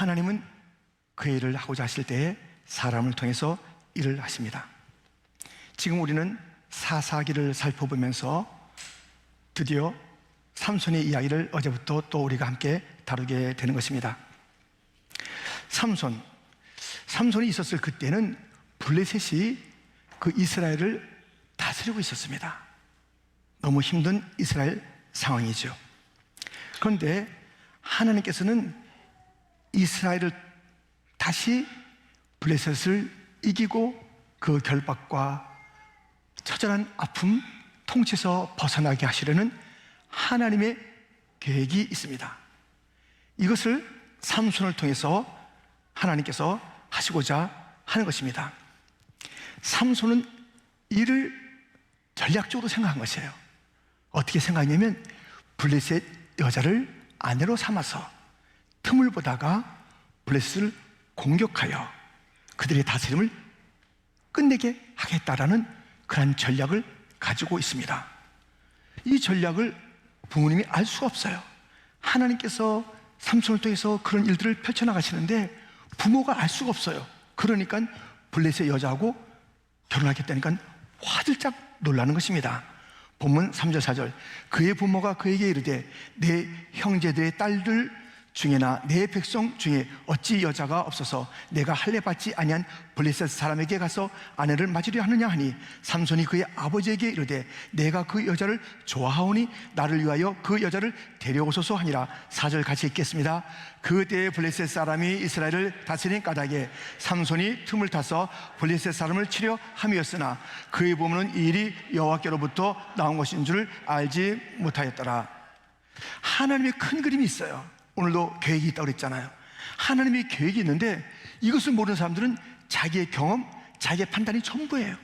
하나님은 그 일을 하고자 하실 때에 사람을 통해서 일을 하십니다. 지금 우리는 사사기를 살펴보면서 드디어 삼손의 이야기를 어제부터 또 우리가 함께 다루게 되는 것입니다. 삼손이 있었을 그때는 블레셋이 그 이스라엘을 다스리고 있었습니다. 너무 힘든 이스라엘 상황이죠. 그런데 하나님께서는 이스라엘을 다시 블레셋을 이기고 그 결박과 처절한 아픔, 통치에서 벗어나게 하시려는 하나님의 계획이 있습니다. 이것을 삼손을 통해서 하나님께서 하시고자 하는 것입니다. 삼손은 이를 전략적으로 생각한 것이에요. 어떻게 생각했냐면 블레셋 여자를 아내로 삼아서 틈을 보다가 블레셋을 공격하여 그들의 다스림을 끝내게 하겠다라는 그런 전략을 가지고 있습니다. 이 전략을 부모님이 알 수가 없어요. 하나님께서 삼손을 통해서 그런 일들을 펼쳐나가시는데 부모가 알 수가 없어요. 그러니까 블레셋 여자하고 결혼하겠다니까 화들짝 놀라는 것입니다. 본문 3절 4절 그의 부모가 그에게 이르되 내 형제들의 딸들 중에나 내 백성 중에 어찌 여자가 없어서 내가 할례 받지 아니한 블레셋 사람에게 가서 아내를 맞으려 하느냐 하니 삼손이 그의 아버지에게 이르되 내가 그 여자를 좋아하오니 나를 위하여 그 여자를 데려오소서 하니라. 4절 같이 읽겠습니다. 그때에 블레셋 사람이 이스라엘을 다스린 까닭에 삼손이 틈을 타서 블레셋 사람을 치려 함이었으나 그의 부모는 이 일이 여호와께로부터 나온 것인 줄 알지 못하였더라. 하나님의 큰 그림이 있어요. 오늘도 계획이 있다고 그랬잖아요. 하나님의 계획이 있는데 이것을 모르는 사람들은 자기의 경험, 자기의 판단이 전부예요.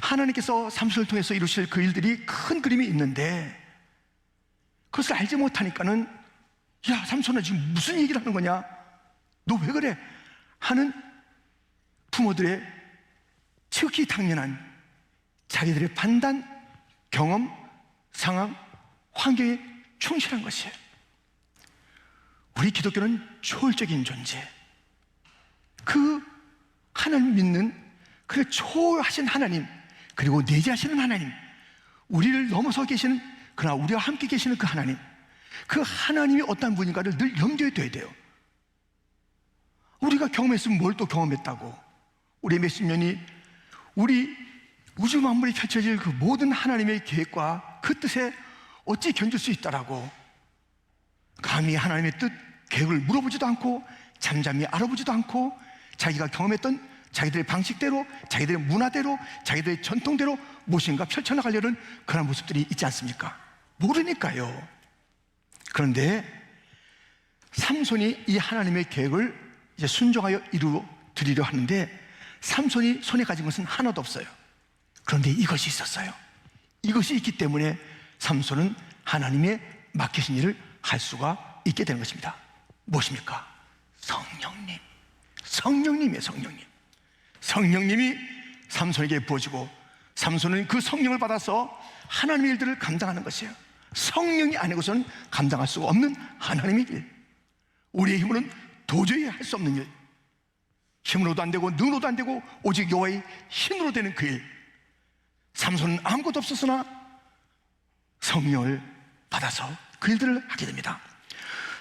하나님께서 삼손을 통해서 이루실 그 일들이 큰 그림이 있는데 그것을 알지 못하니까는 야, 삼손아 지금 무슨 얘기를 하는 거냐? 너 왜 그래? 하는 부모들의 지극히 당연한 자기들의 판단, 경험, 상황, 환경에 충실한 것이에요. 우리 기독교는 초월적인 존재, 그 하나님 믿는 그 초월하신 하나님, 그리고 내재하시는 하나님, 우리를 넘어서 계시는, 그러나 우리와 함께 계시는 그 하나님, 그 하나님이 어떤 분인가를 늘 염두에 둬야 돼요. 우리가 경험했으면 뭘 또 경험했다고. 우리 몇십 년이 우리 우주 만물이 펼쳐질 그 모든 하나님의 계획과 그 뜻에 어찌 견딜 수 있다라고. 감히 하나님의 뜻, 계획을 물어보지도 않고 잠잠히 알아보지도 않고 자기가 경험했던 자기들의 방식대로, 자기들의 문화대로, 자기들의 전통대로 무엇인가 펼쳐나가려는 그런 모습들이 있지 않습니까? 모르니까요. 그런데 삼손이 이 하나님의 계획을 이제 순종하여 이루어드리려 하는데 삼손이 손에 가진 것은 하나도 없어요. 그런데 이것이 있었어요. 이것이 있기 때문에 삼손은 하나님의 맡기신 일을 할 수가 있게 되는 것입니다. 무엇입니까? 성령님. 성령님이에요. 성령님이 삼손에게 부어지고 삼손은 그 성령을 받아서 하나님의 일들을 감당하는 것이에요. 성령이 아니고서는 감당할 수가 없는 하나님의 일, 우리의 힘으로는 도저히 할 수 없는 일, 힘으로도 안 되고 능으로도 안 되고 오직 여호와의 힘으로 되는 그 일. 삼손은 아무것도 없었으나 성령을 받아서 그 일들을 하게 됩니다.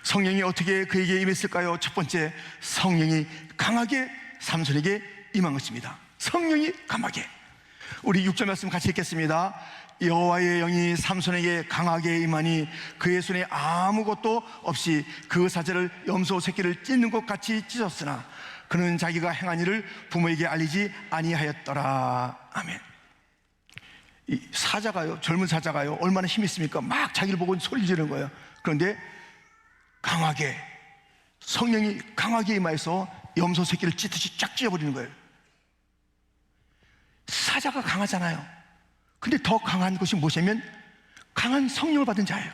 성령이 어떻게 그에게 임했을까요? 첫 번째, 성령이 강하게 삼손에게 임한 것입니다. 성령이 강하게. 우리 6절 말씀 같이 읽겠습니다. 여호와의 영이 삼손에게 강하게 임하니 그의 손에 아무것도 없이 그 사자를 염소 새끼를 찢는 것 같이 찢었으나 그는 자기가 행한 일을 부모에게 알리지 아니하였더라. 아멘. 이 사자가요, 젊은 사자가요, 얼마나 힘이 있습니까? 막 자기를 보고 소리 지르는 거예요. 그런데 강하게, 성령이 강하게 임하여서 염소 새끼를 찢듯이 쫙 찢어버리는 거예요. 사자가 강하잖아요. 근데 더 강한 것이 무엇이냐면 강한 성령을 받은 자예요.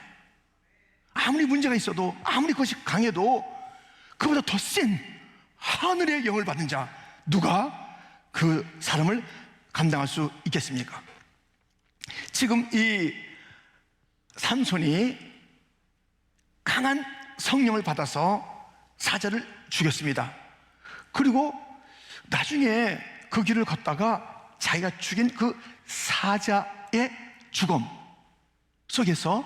아무리 문제가 있어도, 아무리 그것이 강해도 그보다 더 센 하늘의 영을 받은 자, 누가 그 사람을 감당할 수 있겠습니까? 지금 이 삼손이 강한 성령을 받아서 사자를 죽였습니다. 그리고 나중에 그 길을 걷다가 자기가 죽인 그 사자의 죽음 속에서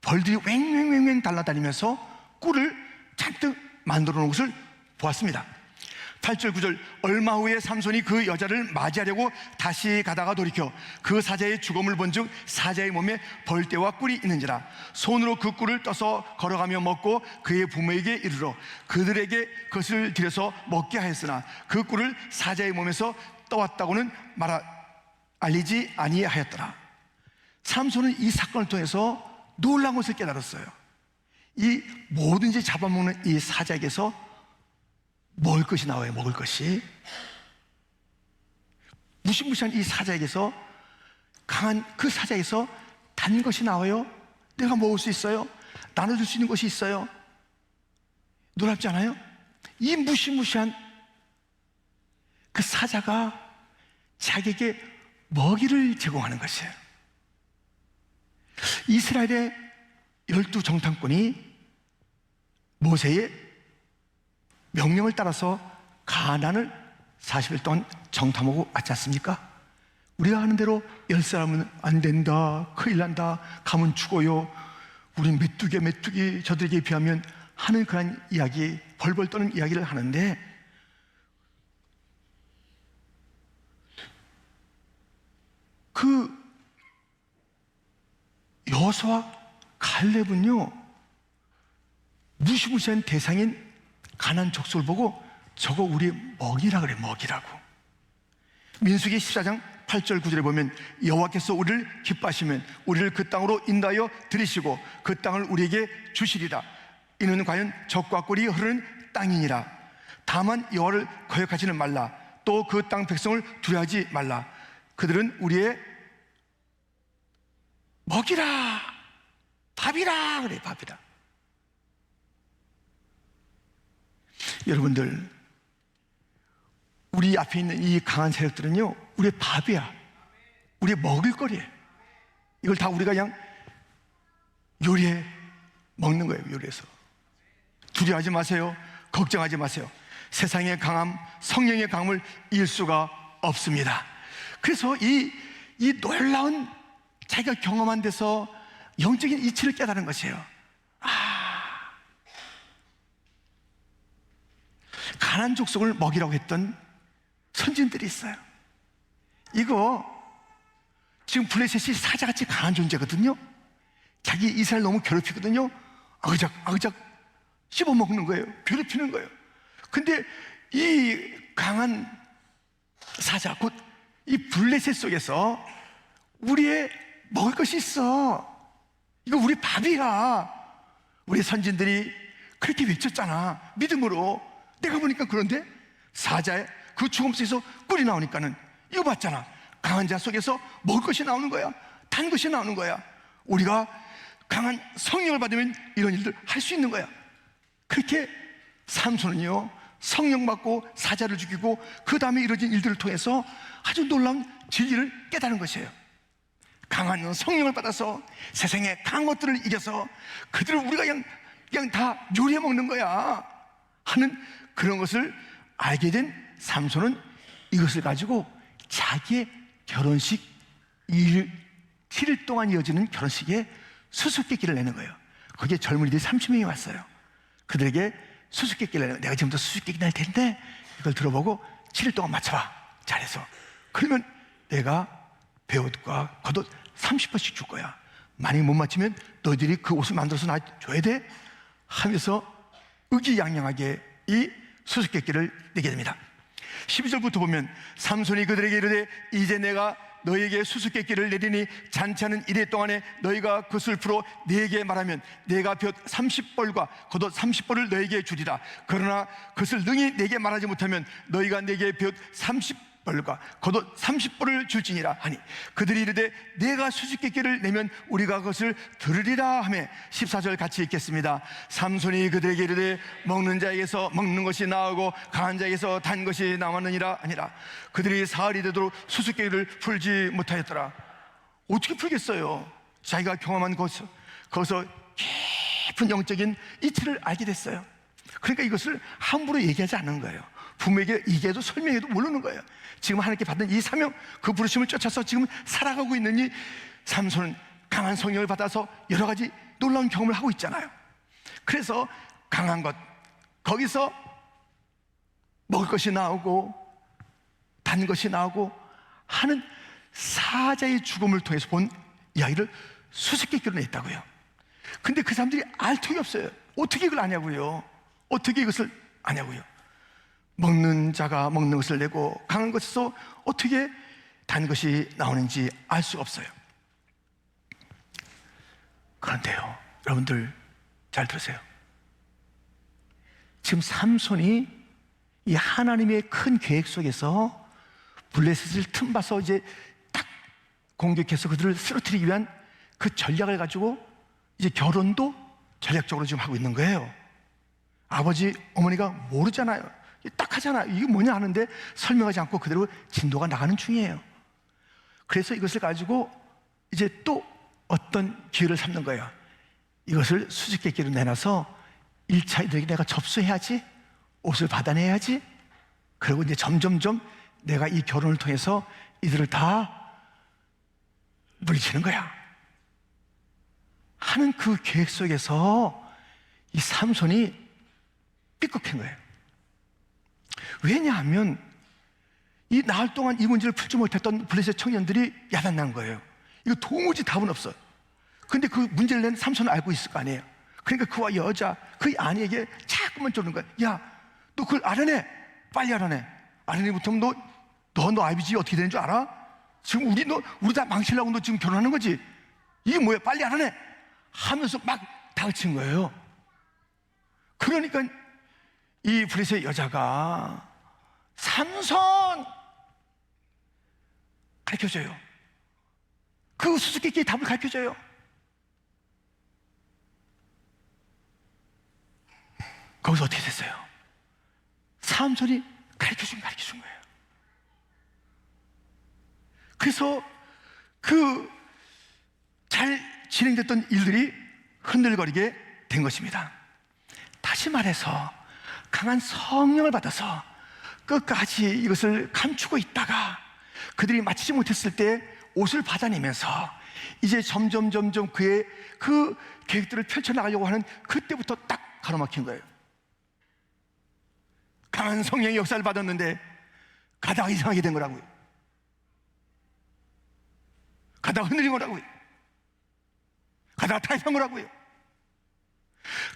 벌들이 왱왱왱 달라다니면서 꿀을 잔뜩 만들어 놓은 것을 보았습니다. 8절 9절 얼마 후에 삼손이 그 여자를 맞이하려고 다시 가다가 돌이켜 그 사자의 죽음을 본즉 사자의 몸에 벌떼와 꿀이 있는지라 손으로 그 꿀을 떠서 걸어가며 먹고 그의 부모에게 이르러 그들에게 그것을 들여서 먹게 하였으나 그 꿀을 사자의 몸에서 떠왔다고는 알리지 아니하였더라. 삼손은 이 사건을 통해서 놀라운 것을 깨달았어요. 이 뭐든지 잡아먹는 이 사자에게서 먹을 것이 나와요. 먹을 것이 무시무시한 이 사자에게서 강한 그 사자에게서 단 것이 나와요. 내가 먹을 수 있어요. 나눠줄 수 있는 것이 있어요. 놀랍지 않아요? 이 무시무시한 그 사자가 자기에게 먹이를 제공하는 것이에요. 이스라엘의 12정탐꾼이 모세의 명령을 따라서 가나안을 40일 동안 정탐하고 왔지 않습니까? 우리가 하는 대로 10사람은 안 된다, 큰일 난다, 가면 죽어요, 우린 메뚜기 저들에게 비하면 하는 그런 이야기, 벌벌 떠는 이야기를 하는데 그 여호수아와 갈렙은요 무시무시한 대상인 가나안 족속을 보고 저거 우리 먹이라 그래. 먹이라고. 민수기 14장 8절 9절에 보면 여호와께서 우리를 기뻐하시면 우리를 그 땅으로 인도하여 들이시고 그 땅을 우리에게 주시리라. 이는 과연 젖과 꿀이 흐르는 땅이니라. 다만 여호와를 거역하지는 말라. 또 그 땅 백성을 두려워하지 말라. 그들은 우리의 먹이라, 밥이라 그래. 밥이라. 여러분들, 우리 앞에 있는 이 강한 세력들은요 우리의 밥이야. 우리의 먹을거리예요. 이걸 다 우리가 그냥 요리해 먹는 거예요. 요리해서. 두려워하지 마세요. 걱정하지 마세요. 세상의 강함, 성령의 강함을 이길 수가 없습니다. 그래서 이 놀라운 자기가 경험한 데서 영적인 이치를 깨달은 것이에요. 가나안 족속을 먹이라고 했던 선진들이 있어요. 이거 지금 블레셋이 사자같이 강한 존재거든요. 자기 이스라엘 너무 괴롭히거든요. 아그작 씹어먹는 거예요. 괴롭히는 거예요. 근데 이 강한 사자, 곧 이 블레셋 속에서 우리의 먹을 것이 있어. 이거 우리 밥이야. 우리 선진들이 그렇게 외쳤잖아. 믿음으로. 내가 보니까 그런데 사자의 그 죽음 속에서 꿀이 나오니까는 이거 봤잖아. 강한 자 속에서 먹을 것이 나오는 거야. 단 것이 나오는 거야. 우리가 강한 성령을 받으면 이런 일들 할 수 있는 거야. 그렇게 삼손은요 성령 받고 사자를 죽이고 그 다음에 이루어진 일들을 통해서 아주 놀라운 진리를 깨달은 것이에요. 강한 성령을 받아서 세상의 강한 것들을 이겨서 그들을 우리가 그냥 다 요리해 먹는 거야 하는 그런 것을 알게 된 삼손은 이것을 가지고 자기의 결혼식 7일 동안 이어지는 결혼식에 수수께끼를 내는 거예요. 거기에 젊은이들이 30명이 왔어요. 그들에게 수수께끼를 내는 거예요. 내가 지금부터 수수께끼 낼 텐데 이걸 들어보고 7일 동안 맞춰봐. 잘해서. 그러면 내가 배옷과 겉옷 30벌씩 줄 거야. 만약에 못 맞추면 너희들이 그 옷을 만들어서 나 줘야 돼 하면서 의기양양하게 이 수수께끼를 내게 됩니다. 12절부터 보면 삼손이 그들에게 이르되 이제 내가 너희에게 수수께끼를 내리니 잔치하는 이래 동안에 너희가 그것을 풀어 네게 말하면 내가 볕 30벌과 겉옷 30벌을 너희에게 주리라. 그러나 그것을 능히 네게 말하지 못하면 너희가 내게 볕 30벌과 겉옷 30벌을 줄지니라 하니 그들이 이르되 내가 수수께끼를 내면 우리가 그것을 들으리라 하며 14절 같이 읽겠습니다. 삼손이 그들에게 이르되 먹는 자에게서 먹는 것이 나오고 강한 자에게서 단 것이 나왔느니라 아니라 그들이 사흘이 되도록 수수께끼를 풀지 못하였더라. 어떻게 풀겠어요? 자기가 경험한 거기서 깊은 영적인 이치를 알게 됐어요. 그러니까 이것을 함부로 얘기하지 않는 거예요. 부모에게 얘기해도 설명해도 모르는 거예요. 지금 하나님께 받은 이 사명, 그 부르심을 쫓아서 지금 살아가고 있는 이 삼손은 강한 성령을 받아서 여러 가지 놀라운 경험을 하고 있잖아요. 그래서 강한 것, 거기서 먹을 것이 나오고 단 것이 나오고 하는 사자의 죽음을 통해서 본 이야기를 수십 개 끌어냈다고요. 근데 그 사람들이 알 턱이 없어요. 어떻게 이걸 아냐고요. 어떻게 이것을 아냐고요. 먹는 자가 먹는 것을 내고 강한 것에서 어떻게 단 것이 나오는지 알 수가 없어요. 그런데요, 여러분들 잘 들으세요. 지금 삼손이 이 하나님의 큰 계획 속에서 블레셋을 틈봐서 이제 딱 공격해서 그들을 쓰러뜨리기 위한 그 전략을 가지고 이제 결혼도 전략적으로 지금 하고 있는 거예요. 아버지, 어머니가 모르잖아요. 딱 하잖아요. 이게 뭐냐 하는데 설명하지 않고 그대로 진도가 나가는 중이에요. 그래서 이것을 가지고 이제 또 어떤 기회를 삼는 거예요. 이것을 수수께끼로 내놔서 1차 이들에게 내가 접수해야지, 옷을 받아내야지. 그리고 이제 점점점 내가 이 결혼을 통해서 이들을 다 물리치는 거야 하는 그 계획 속에서 이 삼손이 삐걱한 거예요. 왜냐하면 이 나흘 동안 이 문제를 풀지 못했던 블레셋 청년들이 야단난 거예요. 이거 도무지 답은 없어. 근데 그 문제를 낸 삼손은 알고 있을 거 아니에요. 그러니까 그와 여자, 그 아내에게 자꾸만 쪼는 거야. 야, 너 그걸 알아내. 빨리 알아내. 알아내 못하면 너 아버지 어떻게 되는 줄 알아? 지금 우리 다 망치려고 너 지금 결혼하는 거지? 이게 뭐야? 빨리 알아내. 하면서 막 다그친 거예요. 그러니까 이 블레셋 여자가 삼손 가르쳐줘요. 그 수수께끼의 답을 가르쳐줘요. 거기서 어떻게 됐어요? 삼손이 가르쳐준 거예요. 그래서 그 잘 진행됐던 일들이 흔들거리게 된 것입니다. 다시 말해서 강한 성령을 받아서 끝까지 이것을 감추고 있다가 그들이 마치지 못했을 때 옷을 받아내면서 이제 점점 그의 그 계획들을 펼쳐나가려고 하는 그때부터 딱 가로막힌 거예요. 강한 성령의 역사를 받았는데 가다가 이상하게 된 거라고요. 가다가 흔들린 거라고요. 가다가 타협한 거라고요.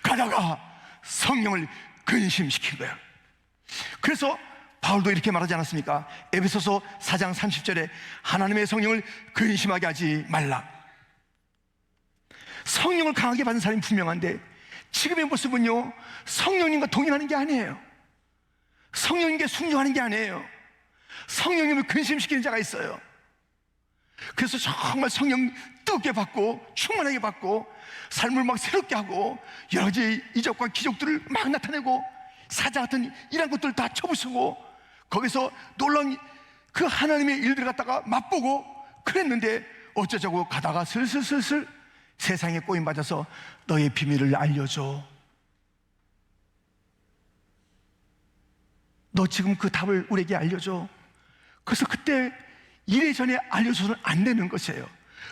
가다가 성령을 근심시킨 거야. 그래서 바울도 이렇게 말하지 않았습니까? 에베소서 4장 30절에 하나님의 성령을 근심하게 하지 말라. 성령을 강하게 받은 사람이 분명한데 지금의 모습은요, 성령님과 동행하는 게 아니에요. 성령님께 순종하는 게 아니에요. 성령님을 근심시키는 자가 있어요. 그래서 정말 성령 뜨겁게 받고 충만하게 받고 삶을 막 새롭게 하고 여러 가지 이적과 기적들을 막 나타내고 사자 같은 이런 것들을 다 쳐부수고 거기서 놀라운 그 하나님의 일들을 갖다가 맛보고 그랬는데 어쩌자고 가다가 슬슬 세상에 꼬임받아서 너의 비밀을 알려줘. 너 지금 그 답을 우리에게 알려줘. 그래서 그때 이래전에 알려줘서는 안 되는 것이에요.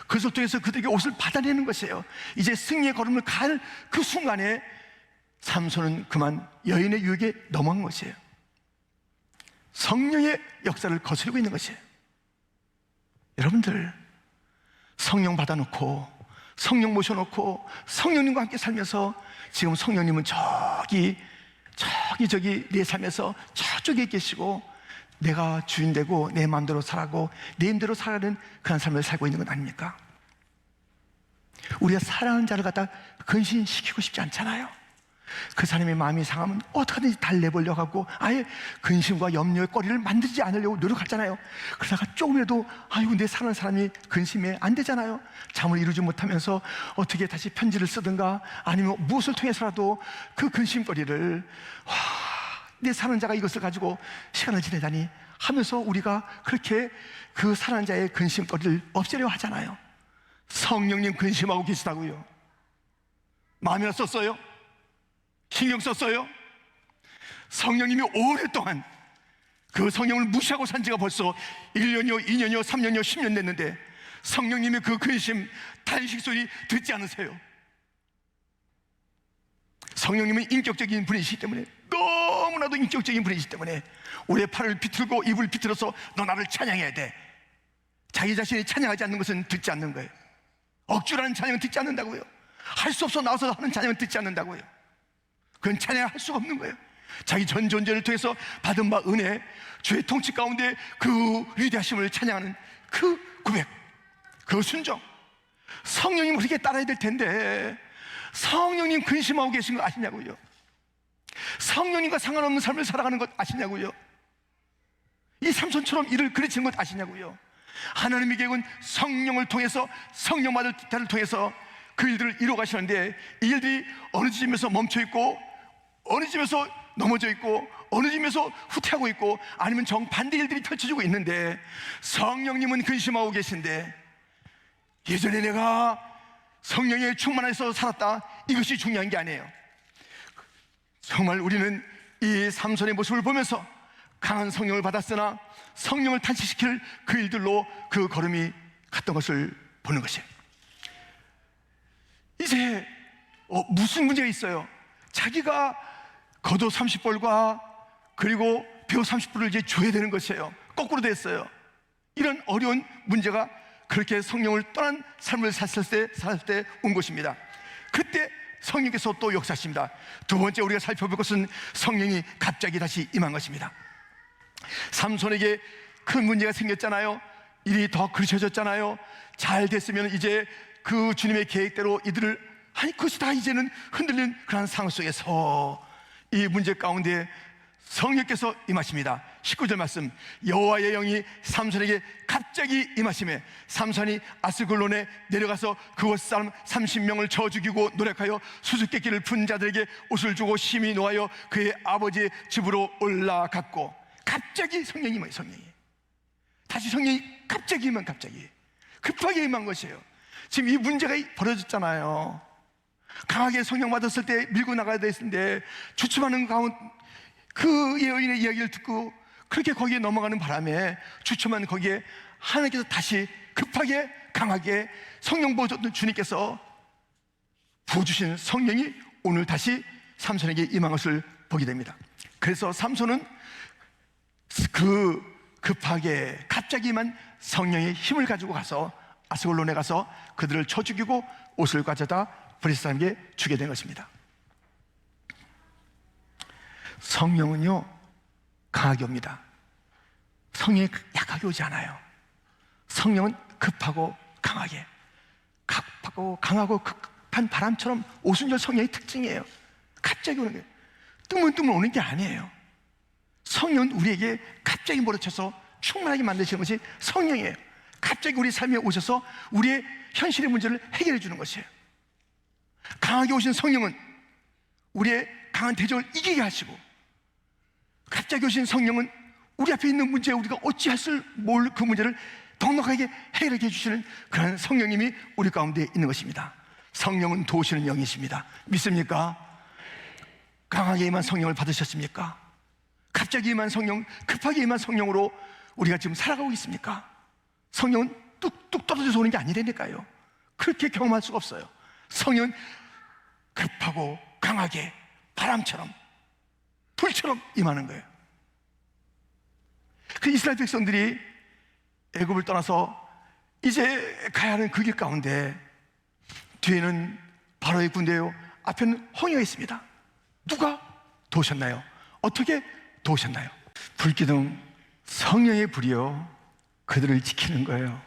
그것을 통해서 그들에게 옷을 받아내는 것이에요. 이제 승리의 걸음을 갈 그 순간에 삼손은 그만 여인의 유혹에 넘어간 것이에요. 성령의 역사를 거스르고 있는 것이에요. 여러분들 성령 받아놓고 성령 모셔놓고 성령님과 함께 살면서 지금 성령님은 저기 내 삶에서 저쪽에 계시고 내가 주인 되고 내 마음대로 살아고 내 힘대로 살아가는 그런 삶을 살고 있는 건 아닙니까? 우리가 사랑하는 자를 갖다 근심시키고 싶지 않잖아요. 그 사람의 마음이 상하면 어떻게든지 달래보려고 하고 아예 근심과 염려의 거리를 만들지 않으려고 노력하잖아요. 그러다가 조금이라도 아이고 내 사랑하는 사람이 근심해 안 되잖아요. 잠을 이루지 못하면서 어떻게 다시 편지를 쓰든가 아니면 무엇을 통해서라도 그 근심거리를 내 사랑하는 자가 이것을 가지고 시간을 지내다니 하면서 우리가 그렇게 그 사랑하는 자의 근심거리를 없애려 하잖아요. 성령님 근심하고 계시다고요. 마음이나 썼어요? 신경 썼어요? 성령님이 오랫동안 그 성령을 무시하고 산 지가 벌써 1년이요, 2년이요, 3년이요, 10년 됐는데 성령님의 그 근심, 탄식 소리 듣지 않으세요? 성령님은 인격적인 분이시기 때문에, 너무나도 인격적인 분이시기 때문에 우리의 팔을 비틀고 입을 비틀어서 너 나를 찬양해야 돼. 자기 자신이 찬양하지 않는 것은 듣지 않는 거예요. 억지로 하는 찬양은 듣지 않는다고요. 할 수 없어 나와서 하는 찬양은 듣지 않는다고요. 그건 찬양할 수가 없는 거예요. 자기 전 존재를 통해서 받은 바 은혜, 주의 통치 가운데 그 위대하심을 찬양하는 그 고백, 그 순종. 성령님 우리에게 따라야 될 텐데 성령님 근심하고 계신 거 아시냐고요? 성령님과 상관없는 삶을 살아가는 것 아시냐고요? 이 삼손처럼 일을 그르치는 것 아시냐고요? 하나님의 계획은 성령을 통해서, 성령받을 자를 통해서 그 일들을 이루어 가시는데 이 일들이 어느 지점에서 멈춰 있고, 어느 지점에서 넘어져 있고, 어느 지점에서 후퇴하고 있고, 아니면 정반대 일들이 펼쳐지고 있는데 성령님은 근심하고 계신데, 예전에 내가 성령에 충만해서 살았다, 이것이 중요한 게 아니에요. 정말 우리는 이 삼손의 모습을 보면서 강한 성령을 받았으나 성령을 탄식시킬 그 일들로 그 걸음이 갔던 것을 보는 것이에요. 이제 무슨 문제가 있어요? 자기가 겉옷 30벌과 그리고 벼 30벌을 이제 줘야 되는 것이에요. 거꾸로 됐어요. 이런 어려운 문제가 그렇게 성령을 떠난 삶을 살 때 온 것입니다. 그때 성령께서 또 역사하십니다. 두 번째 우리가 살펴볼 것은 성령이 갑자기 다시 임한 것입니다. 삼손에게 큰 문제가 생겼잖아요. 일이 더 그르쳐졌잖아요. 잘 됐으면 이제 그 주님의 계획대로 이들을, 아니 그것이 다 이제는 흔들리는 그런 상황 속에서 이 문제 가운데 성령께서 임하십니다. 19절 말씀, 여호와의 영이 삼손에게 갑자기 임하시매 삼손이 아스글론에 내려가서 그곳 사람 30명을 쳐 죽이고 노력하여 수수께끼를 푼 자들에게 옷을 주고 심히 노하여 그의 아버지의 집으로 올라갔고. 갑자기 성령이 임해요. 성령이 다시 성령이 갑자기 임한, 갑자기 급하게 임한 것이에요. 지금 이 문제가 벌어졌잖아요. 강하게 성령 받았을 때 밀고 나가야 됐는데 주춤하는 가운데 그 여인의 이야기를 듣고 그렇게 거기에 넘어가는 바람에 주춤한 거기에 하나님께서 다시 급하게 강하게 성령 부어줬던 주님께서 부어주신 성령이 오늘 다시 삼손에게 임한 것을 보게 됩니다. 그래서 삼손은 그 급하게 갑자기 임한 성령의 힘을 가지고 가서 아스글론에 가서 그들을 쳐 죽이고 옷을 가져다 브리스 사람에게 주게 된 것입니다. 성령은요 강하게 옵니다. 성령이 약하게 오지 않아요. 성령은 급하고 강하게, 강하고 급한 바람처럼 오순절 성령의 특징이에요. 갑자기 오는 거예요. 뜨문뜨문 오는 게 아니에요. 성령은 우리에게 갑자기 몰아쳐서 충만하게 만드시는 것이 성령이에요. 갑자기 우리 삶에 오셔서 우리의 현실의 문제를 해결해 주는 것이에요. 강하게 오신 성령은 우리의 강한 대적을 이기게 하시고, 갑자기 오신 성령은 우리 앞에 있는 문제에 우리가 어찌할 수 모를 그 문제를 넉넉하게 해결해 주시는 그런 성령님이 우리 가운데 있는 것입니다. 성령은 도우시는 영이십니다. 믿습니까? 강하게 임한 성령을 받으셨습니까? 갑자기 임한 성령, 급하게 임한 성령으로 우리가 지금 살아가고 있습니까? 성령은 뚝뚝 떨어져서 오는 게 아니라니까요. 그렇게 경험할 수가 없어요. 성령은 급하고 강하게 바람처럼 불처럼 임하는 거예요. 그 이스라엘 백성들이 애굽을 떠나서 이제 가야 하는 그 길 가운데 뒤에는 바로의 군대요, 앞에는 홍해가 있습니다. 누가 도우셨나요? 어떻게 도우셨나요? 불기둥 성령의 불이요 그들을 지키는 거예요.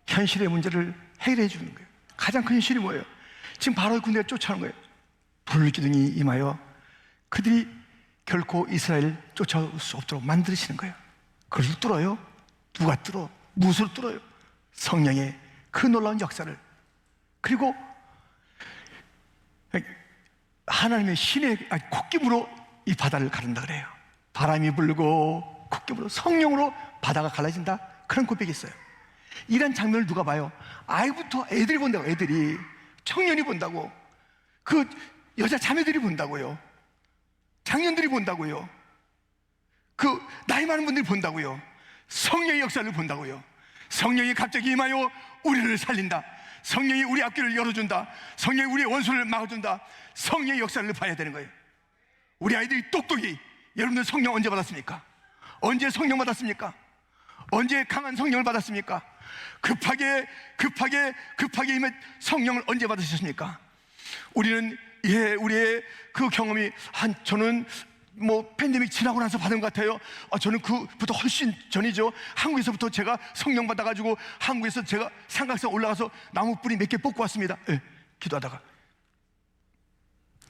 현실의 문제를 해결해 주는 거예요. 가장 큰 현실이 뭐예요? 지금 바로의 군대가 쫓아오는 거예요. 불기둥이 임하여 그들이 결코 이스라엘을 쫓아올 수 없도록 만드시는 거예요. 그것을 뚫어요. 누가 뚫어? 무엇으로 뚫어요? 성령의 그 놀라운 역사를. 그리고 하나님의 신의 콧김으로 이 바다를 가른다 그래요. 바람이 불고 콧김으로, 성령으로 바다가 갈라진다, 그런 고백이 있어요. 이런 장면을 누가 봐요? 아이부터 애들이 본다고. 애들이, 청년이 본다고, 그 여자 자매들이 본다고요, 장년들이 본다고요. 그 나이 많은 분들이 본다고요. 성령의 역사를 본다고요. 성령이 갑자기 임하여 우리를 살린다. 성령이 우리 앞길을 열어준다. 성령이 우리의 원수를 막아준다. 성령의 역사를 봐야 되는 거예요. 우리 아이들이 똑똑히, 여러분들 성령 언제 받았습니까? 언제 성령 받았습니까? 언제 강한 성령을 받았습니까? 급하게 임해 성령을 언제 받으셨습니까? 우리는 우리의 그 경험이 저는 뭐 팬데믹 지나고 나서 받은 것 같아요. 저는 그부터 훨씬 전이죠. 한국에서부터 제가 성령 받아가지고 한국에서 제가 삼각산 올라가서 나무 뿌리 몇 개 뽑고 왔습니다. 기도하다가.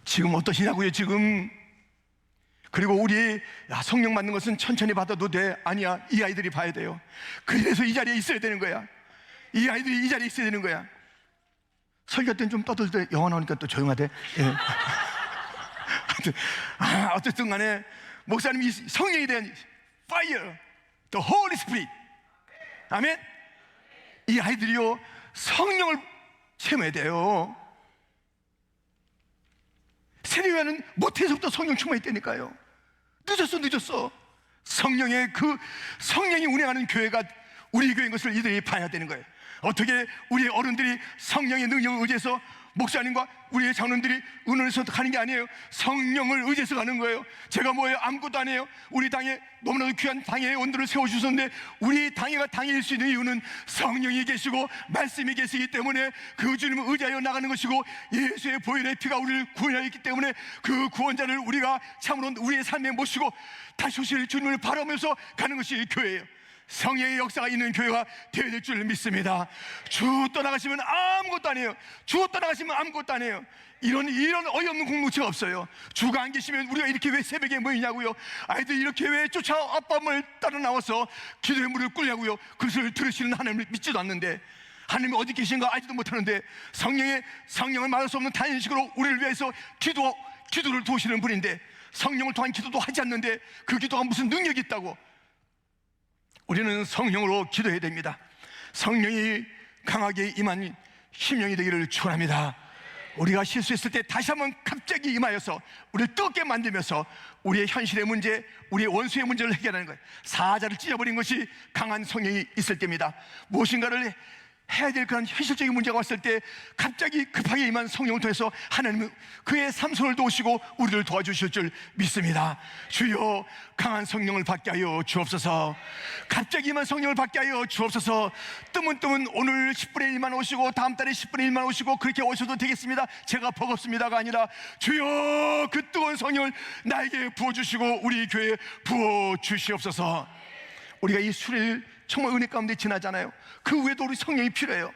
지금 어떠시냐고요, 지금. 그리고 우리 성령 받는 것은 천천히 받아도 돼. 아니야, 이 아이들이 봐야 돼요. 그래서 이 자리에 있어야 되는 거야. 이 아이들이 이 자리에 있어야 되는 거야. 설교 때는 좀 떠들때 영화 나오니까 또 조용하대. 어쨌든 간에 목사님이 성령에 대한 fire, the Holy Spirit, 아멘. 이 아이들이요 성령을 체험해야 돼요. 세례요한은 모태에서부터 성령 충만했다니까요. 늦었어. 성령이 운행하는 교회가 우리 교회인 것을 이들이 봐야 되는 거예요. 어떻게 우리의 어른들이 성령의 능력을 의지해서, 목사님과 우리의 장로들이 은혜에서 가는 게 아니에요. 성령을 의지해서 가는 거예요. 제가 뭐예요? 아무것도 아니에요. 우리 당에 너무나도 귀한 당의 원들을 세워주셨는데, 우리 당회가 당일 수 있는 이유는 성령이 계시고 말씀이 계시기 때문에 그 주님을 의지하여 나가는 것이고, 예수의 보혈의 피가 우리를 구원하여 있기 때문에 그 구원자를 우리가 참으로 우리의 삶에 모시고 다시 오실 주님을 바라보면서 가는 것이 교회예요. 성령의 역사가 있는 교회가 되어야 될 줄 믿습니다. 주 떠나가시면 아무것도 아니에요. 주 떠나가시면 아무것도 아니에요. 이런 어이없는 공동체가 없어요. 주가 안 계시면 우리가 이렇게 왜 새벽에 모이냐고요. 아이들 이렇게 왜 쫓아 아빠 물 따라 나와서 기도의 물을 끓냐고요. 그것을 들으시는 하나님을 믿지도 않는데, 하나님이 어디 계신가 알지도 못하는데, 성령을 막을 수 없는 다인식으로 우리를 위해서 기도를 도우시는 분인데, 성령을 통한 기도도 하지 않는데 그 기도가 무슨 능력이 있다고. 우리는 성령으로 기도해야 됩니다. 성령이 강하게 임한 심령이 되기를 축원합니다. 우리가 실수했을 때 다시 한번 갑자기 임하여서 우리를 뜨겁게 만들면서 우리의 현실의 문제, 우리의 원수의 문제를 해결하는 거예요. 사자를 찢어버린 것이 강한 성령이 있을 때입니다. 무엇인가를 해야 될 그런 현실적인 문제가 왔을 때 갑자기 급하게 임한 성령을 통해서 하나님은 그의 삼손을 도우시고 우리를 도와주실 줄 믿습니다. 주여, 강한 성령을 받게 하여 주옵소서. 갑자기 임한 성령을 받게 하여 주옵소서. 뜨문 오늘 10분의 1만 오시고 다음 달에 10분의 1만 오시고 그렇게 오셔도 되겠습니다. 제가 버겁습니다가 아니라, 주여, 그 뜨거운 성령을 나에게 부어주시고 우리 교회에 부어주시옵소서. 우리가 이 수련을 정말 은혜 가운데 지나잖아요. 그 외에도 우리 성령이 필요해요.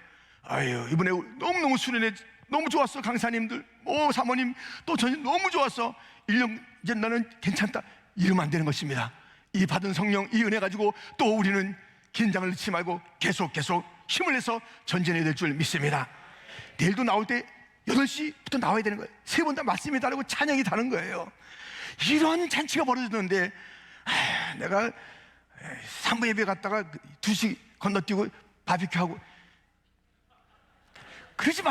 이번에 너무너무 수련회 너무 좋았어. 강사님들, 사모님, 또 저는 너무 좋았어. 1년 이제 나는 괜찮다, 이러면 안 되는 것입니다. 이 받은 성령, 이 은혜 가지고 또 우리는 긴장을 넣지 말고 계속 힘을 내서 전진해야 될 줄 믿습니다. 내일도 나올 때 8시부터 나와야 되는 거예요. 3번 다 말씀이 다르고 찬양이 다른 거예요. 이런 잔치가 벌어졌는데, 내가 3부 예배 갔다가 2시 건너뛰고 바비큐하고, 그러지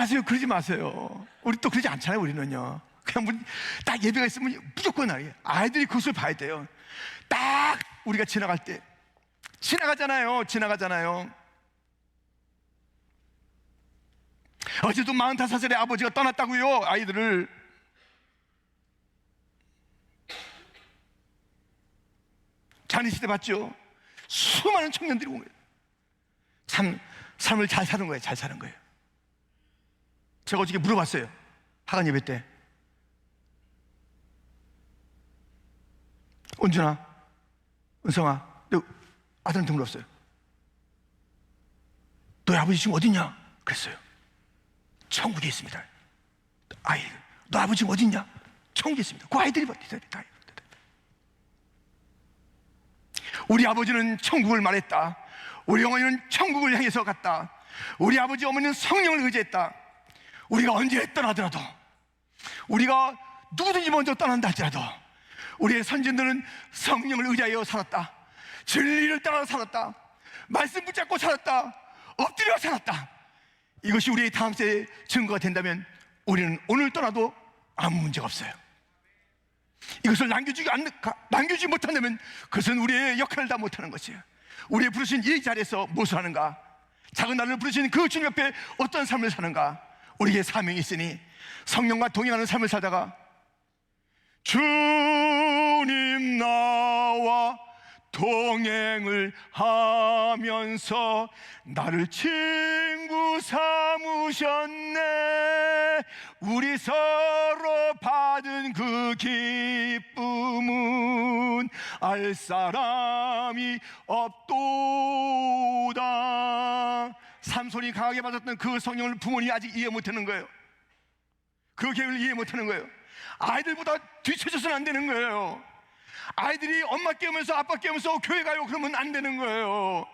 마세요. 우리 또 그러지 않잖아요. 우리는요, 그냥 딱 예배가 있으면 무조건 아이들이 그것을 봐야 돼요. 딱 우리가 지나갈 때 지나가잖아요. 어제도 45살의 아버지가 떠났다고요. 아이들을. 장례시대 봤죠? 수많은 청년들이 온 거예요. 참 삶을 잘 사는 거예요. 제가 어저께 물어봤어요. 하간 예배 때, 은준아, 은성아, 너 아들한테 물었어요. 너희 아버지 지금 어딨냐? 그랬어요. 천국에 있습니다. 너 아버지 지금 어딨냐? 천국에 있습니다. 그 아이들이 다. 우리 아버지는 천국을 말했다. 우리 어머니는 천국을 향해서 갔다. 우리 아버지 어머니는 성령을 의지했다. 우리가 언제 떠나더라도, 우리가 누구든지 먼저 떠난다 할지라도 우리의 선진들은 성령을 의지하여 살았다. 진리를 따라 살았다. 말씀 붙잡고 살았다. 엎드려 살았다. 이것이 우리의 다음 세대의 증거가 된다면 우리는 오늘 떠나도 아무 문제가 없어요. 이것을 남겨주지 못한다면 그것은 우리의 역할을 다 못하는 것이에요. 우리의 부르신 이 자리에서 무엇을 하는가? 작은 나를 부르신 그 주님 옆에 어떤 삶을 사는가? 우리에게 사명이 있으니 성령과 동행하는 삶을 살다가 주님 나와 동행을 하면서 나를 친구 삼으셨네. 우리 서로 받은 그 기쁨은 알 사람이 없도다. 삼손이 강하게 받았던 그 성령을 부모님이 아직 이해 못하는 거예요. 그 계획을 이해 못하는 거예요. 아이들보다 뒤처져서는 안 되는 거예요. 아이들이 엄마 깨우면서 아빠 깨우면서 교회 가요 그러면 안 되는 거예요.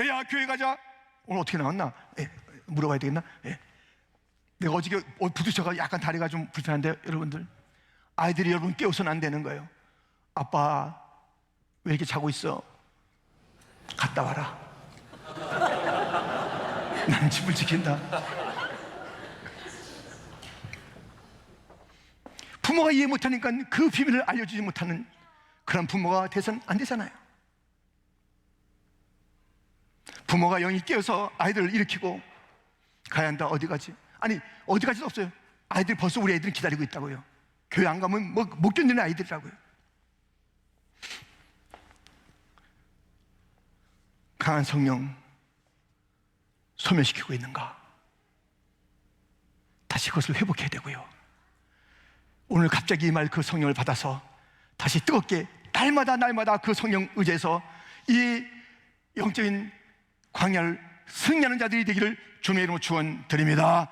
야, 교회 가자. 오늘 어떻게 나왔나? 물어봐야 되겠나? 내가 어저께 옷 부딪혀가 약간 다리가 좀 불편한데, 여러분들, 아이들이 여러분 깨워서는 안 되는 거예요. 아빠 왜 이렇게 자고 있어? 갔다 와라. 나는 집을 지킨다. 부모가 이해 못하니까 그 비밀을 알려주지 못하는 그런 부모가 돼서는 안 되잖아요. 부모가 영이 깨어서 아이들을 일으키고 가야 한다. 어디 가지? 아니, 어디 가지도 없어요. 아이들이 벌써 우리 애들이 기다리고 있다고요. 교회 안 가면 못 견디는 아이들이라고요. 강한 성령 소멸시키고 있는가? 다시 그것을 회복해야 되고요. 오늘 갑자기 이 말 그 성령을 받아서 다시 뜨겁게 날마다 그 성령 의지해서 이 영적인 광야를 승리하는 자들이 되기를 주님의 이름으로 축원드립니다.